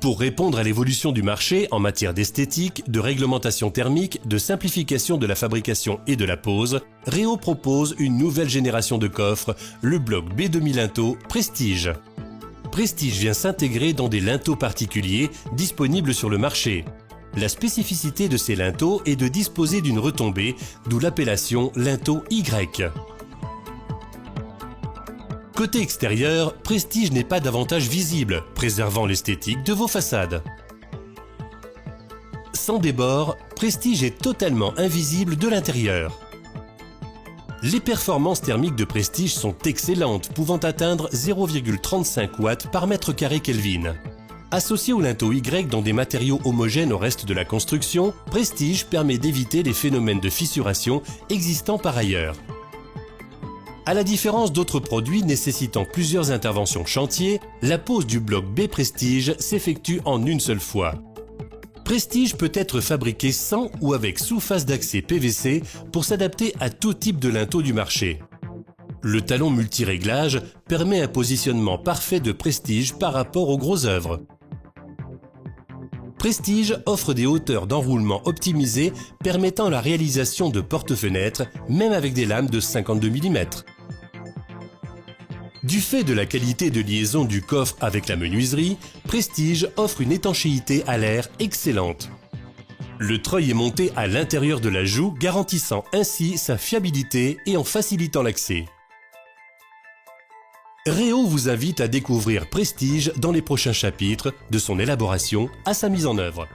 Pour répondre à l'évolution du marché en matière d'esthétique, de réglementation thermique, de simplification de la fabrication et de la pose, Reo propose une nouvelle génération de coffres, le bloc B2000 linteaux Prestige. Prestige vient s'intégrer dans des linteaux particuliers disponibles sur le marché. La spécificité de ces linteaux est de disposer d'une retombée, d'où l'appellation linteau Y. Côté extérieur, Prestige n'est pas davantage visible, préservant l'esthétique de vos façades. Sans débord, Prestige est totalement invisible de l'intérieur. Les performances thermiques de Prestige sont excellentes, pouvant atteindre 0,35 watts par mètre carré Kelvin. Associé au linteau Y dans des matériaux homogènes au reste de la construction, Prestige permet d'éviter les phénomènes de fissuration existants par ailleurs. À la différence d'autres produits nécessitant plusieurs interventions chantier, la pose du bloc B Prestige s'effectue en une seule fois. Prestige peut être fabriqué sans ou avec sous-face d'accès PVC pour s'adapter à tout type de linteau du marché. Le talon multi-réglage permet un positionnement parfait de Prestige par rapport aux grosses œuvres. Prestige offre des hauteurs d'enroulement optimisées permettant la réalisation de porte-fenêtres, même avec des lames de 52 mm. Du fait de la qualité de liaison du coffre avec la menuiserie, Prestige offre une étanchéité à l'air excellente. Le treuil est monté à l'intérieur de la joue, garantissant ainsi sa fiabilité et en facilitant l'accès. Reo vous invite à découvrir Prestige dans les prochains chapitres, de son élaboration à sa mise en œuvre.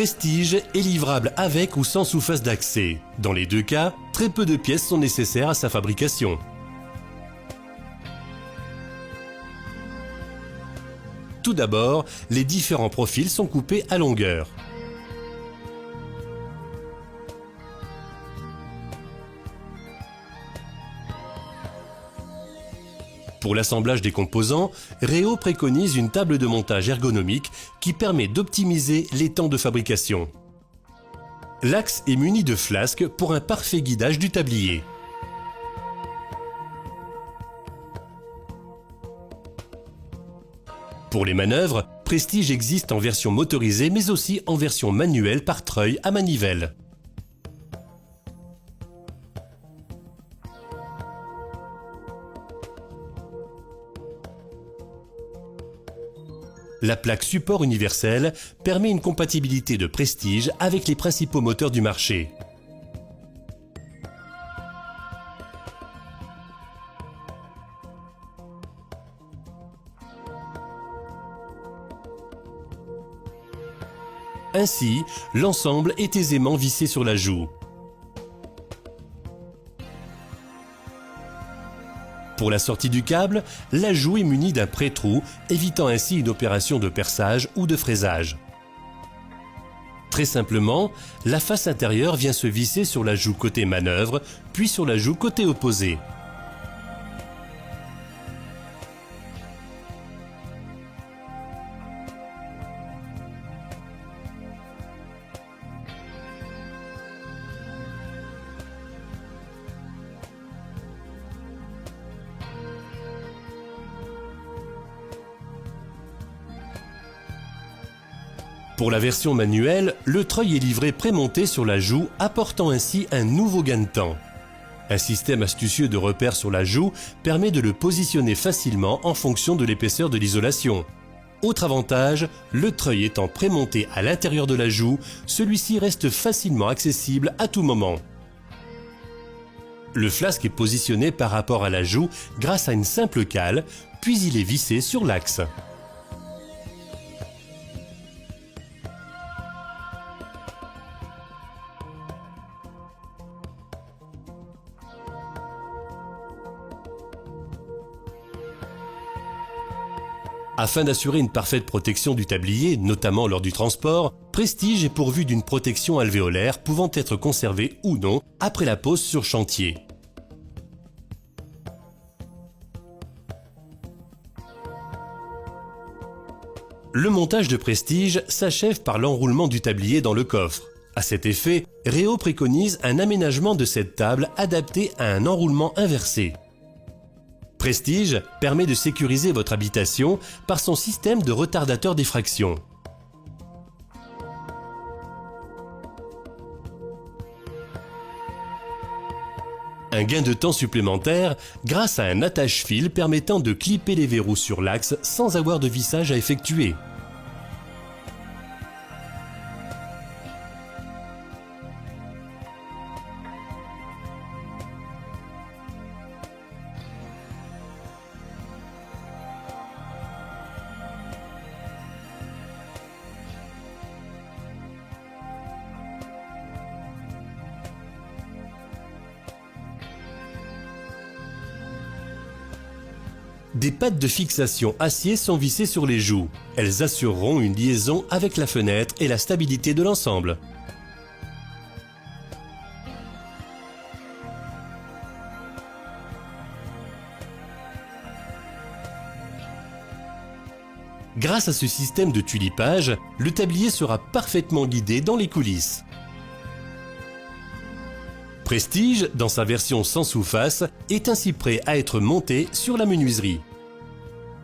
Prestige est livrable avec ou sans sous-face d'accès. Dans les deux cas, très peu de pièces sont nécessaires à sa fabrication. Tout d'abord, les différents profils sont coupés à longueur. Pour l'assemblage des composants, Reo préconise une table de montage ergonomique qui permet d'optimiser les temps de fabrication. L'axe est muni de flasques pour un parfait guidage du tablier. Pour les manœuvres, Prestige existe en version motorisée mais aussi en version manuelle par treuil à manivelle. La plaque support universelle permet une compatibilité de Prestige avec les principaux moteurs du marché. Ainsi, l'ensemble est aisément vissé sur la joue. Pour la sortie du câble, la joue est munie d'un pré-trou, évitant ainsi une opération de perçage ou de fraisage. Très simplement, la face intérieure vient se visser sur la joue côté manœuvre, puis sur la joue côté opposé. Pour la version manuelle, le treuil est livré prémonté sur la joue, apportant ainsi un nouveau gain de temps. Un système astucieux de repère sur la joue permet de le positionner facilement en fonction de l'épaisseur de l'isolation. Autre avantage, le treuil étant prémonté à l'intérieur de la joue, celui-ci reste facilement accessible à tout moment. Le flasque est positionné par rapport à la joue grâce à une simple cale, puis il est vissé sur l'axe. Afin d'assurer une parfaite protection du tablier, notamment lors du transport, Prestige est pourvu d'une protection alvéolaire pouvant être conservée ou non après la pose sur chantier. Le montage de Prestige s'achève par l'enroulement du tablier dans le coffre. À cet effet, Réo préconise un aménagement de cette table adapté à un enroulement inversé. Prestige permet de sécuriser votre habitation par son système de retardateur d'effraction. Un gain de temps supplémentaire grâce à un attache-fil permettant de clipper les verrous sur l'axe sans avoir de vissage à effectuer. Des pattes de fixation acier sont vissées sur les joues. Elles assureront une liaison avec la fenêtre et la stabilité de l'ensemble. Grâce à ce système de tulipage, le tablier sera parfaitement guidé dans les coulisses. Prestige, dans sa version sans sous-face, est ainsi prêt à être monté sur la menuiserie.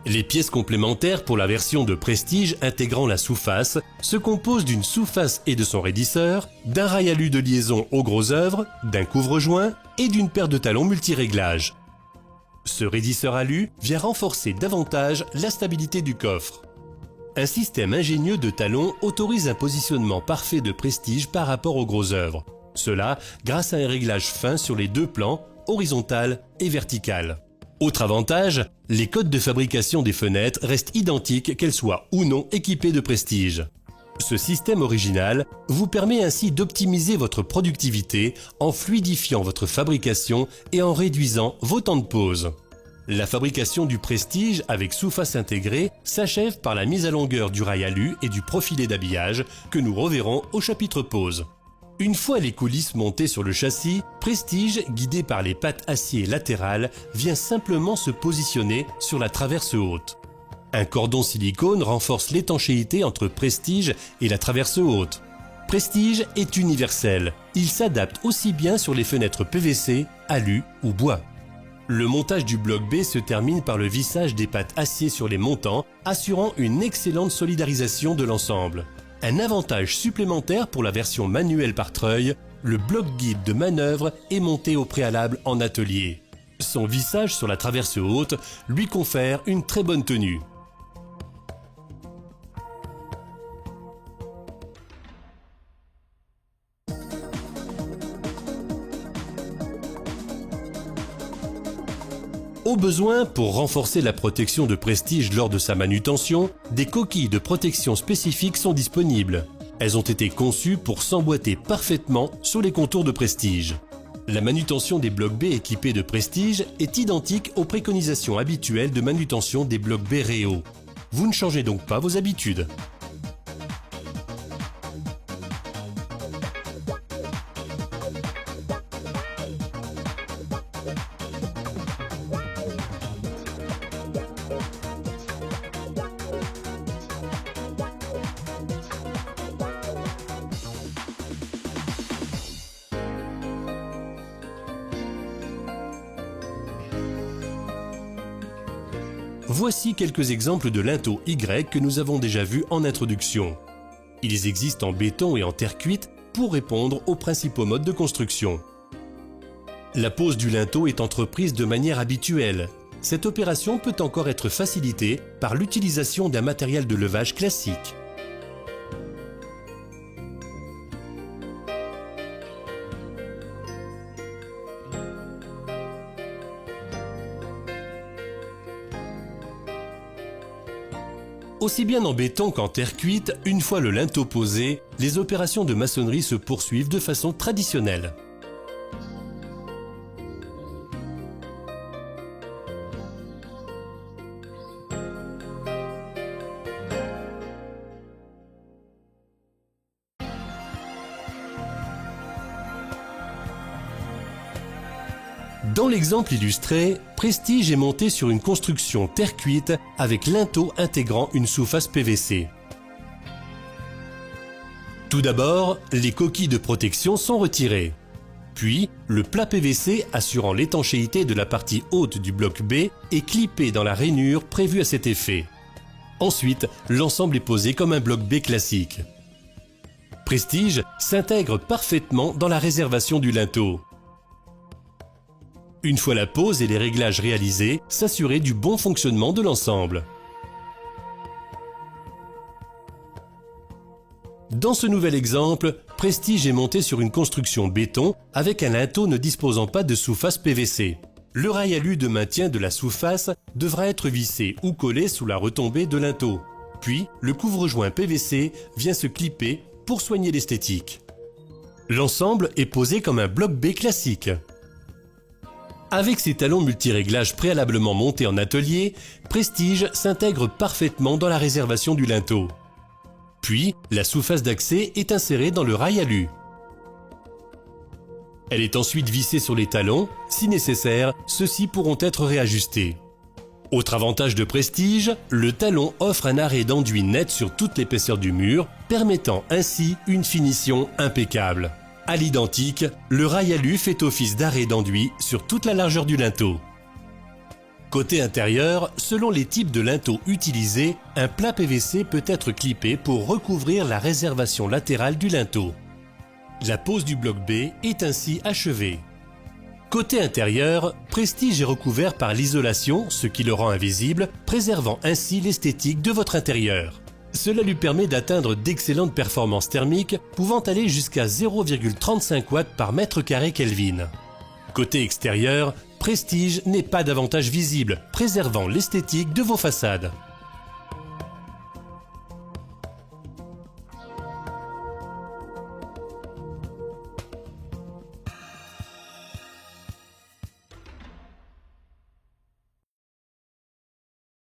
Les pièces complémentaires pour la version de Prestige intégrant la sous-face se composent d'une sous-face et de son raidisseur, d'un rail alu de liaison aux gros œuvres, d'un couvre-joint et d'une paire de talons multi-réglages. Ce raidisseur alu vient renforcer davantage la stabilité du coffre. Un système ingénieux de talons autorise un positionnement parfait de Prestige par rapport aux gros œuvres. Cela grâce à un réglage fin sur les deux plans, horizontal et vertical. Autre avantage, les codes de fabrication des fenêtres restent identiques qu'elles soient ou non équipées de Prestige. Ce système original vous permet ainsi d'optimiser votre productivité en fluidifiant votre fabrication et en réduisant vos temps de pause. La fabrication du Prestige avec sous-face intégrée s'achève par la mise à longueur du rail alu et du profilé d'habillage que nous reverrons au chapitre pose. Une fois les coulisses montées sur le châssis, Prestige, guidé par les pattes acier latérales, vient simplement se positionner sur la traverse haute. Un cordon silicone renforce l'étanchéité entre Prestige et la traverse haute. Prestige est universel, il s'adapte aussi bien sur les fenêtres PVC, alu ou bois. Le montage du bloc B se termine par le vissage des pattes acier sur les montants, assurant une excellente solidarisation de l'ensemble. Un avantage supplémentaire pour la version manuelle par treuil, le bloc guide de manœuvre est monté au préalable en atelier. Son vissage sur la traverse haute lui confère une très bonne tenue. Au besoin, pour renforcer la protection de Prestige lors de sa manutention, des coquilles de protection spécifiques sont disponibles. Elles ont été conçues pour s'emboîter parfaitement sur les contours de Prestige. La manutention des blocs B équipés de Prestige est identique aux préconisations habituelles de manutention des blocs B Réo. Vous ne changez donc pas vos habitudes. Voici quelques exemples de linteaux Y que nous avons déjà vus en introduction. Ils existent en béton et en terre cuite pour répondre aux principaux modes de construction. La pose du linteau est entreprise de manière habituelle. cette opération peut encore être facilitée par l'utilisation d'un matériel de levage classique. Aussi bien en béton qu'en terre cuite, une fois le linteau posé, les opérations de maçonnerie se poursuivent de façon traditionnelle. Dans l'exemple illustré, Prestige est monté sur une construction terre cuite avec linteau intégrant une sous-face PVC. Tout d'abord, les coquilles de protection sont retirées. Puis, le plat PVC assurant l'étanchéité de la partie haute du bloc B est clippé dans la rainure prévue à cet effet. Ensuite, l'ensemble est posé comme un bloc B classique. Prestige s'intègre parfaitement dans la réservation du linteau. Une fois la pose et les réglages réalisés, s'assurer du bon fonctionnement de l'ensemble. Dans ce nouvel exemple, Prestige est monté sur une construction béton avec un linteau ne disposant pas de sous-face PVC. Le rail alu de maintien de la sous-face devra être vissé ou collé sous la retombée de linteau. Puis, le couvre-joint PVC vient se clipper pour soigner l'esthétique. L'ensemble est posé comme un bloc B classique. Avec ses talons multiréglages préalablement montés en atelier, Prestige s'intègre parfaitement dans la réservation du linteau. Puis, la sous-face d'accès est insérée dans le rail alu. Elle est ensuite vissée sur les talons. Si nécessaire, ceux-ci pourront être réajustés. Autre avantage de Prestige, le talon offre un arrêt d'enduit net sur toute l'épaisseur du mur, permettant ainsi une finition impeccable. À l'identique, le rail alu fait office d'arrêt d'enduit sur toute la largeur du linteau. Côté intérieur, selon les types de linteaux utilisés, un plat PVC peut être clippé pour recouvrir la réservation latérale du linteau. La pose du bloc B est ainsi achevée. Côté intérieur, Prestige est recouvert par l'isolation, ce qui le rend invisible, préservant ainsi l'esthétique de votre intérieur. Cela lui permet d'atteindre d'excellentes performances thermiques, pouvant aller jusqu'à 0,35 watts par mètre carré Kelvin. Côté extérieur, Prestige n'est pas davantage visible, préservant l'esthétique de vos façades.